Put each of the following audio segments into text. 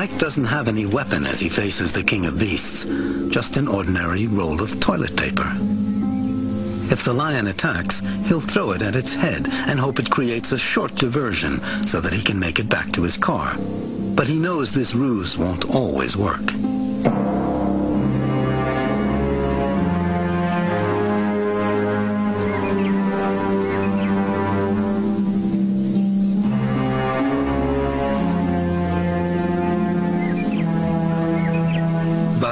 Mike doesn't have any weapon as he faces the king of beasts, just an ordinary roll of toilet paper. If the lion attacks, he'll throw it at its head and hope it creates a short diversion so that he can make it back to his car. But he knows this ruse won't always work.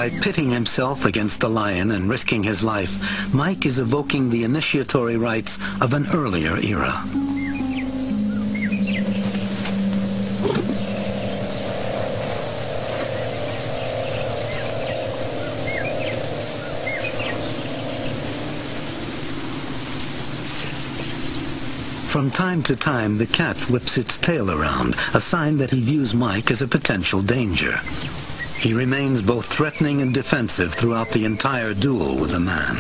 By pitting himself against the lion and risking his life, Mike is evoking the initiatory rites of an earlier era. From time to time, the cat whips its tail around, a sign that he views Mike as a potential danger. He remains both threatening and defensive throughout the entire duel with the man.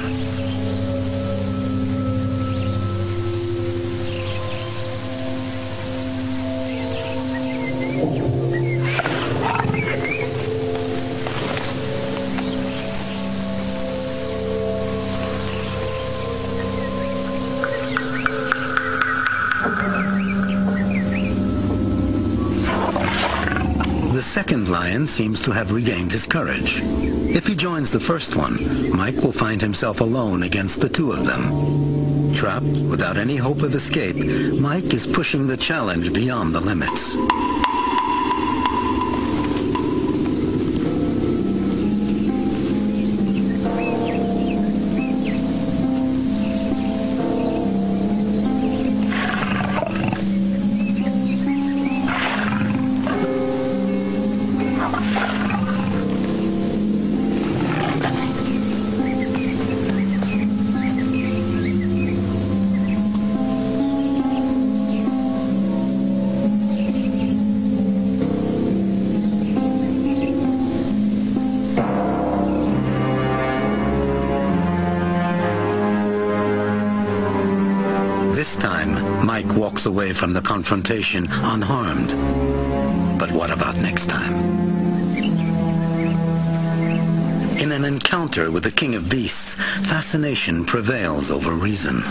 The second lion seems to have regained his courage. If he joins the first one, Mike will find himself alone against the two of them. Trapped without any hope of escape, Mike is pushing the challenge beyond the limits. This time, Mike walks away from the confrontation unharmed. But what about next time? In an encounter with the king of beasts, fascination prevails over reason.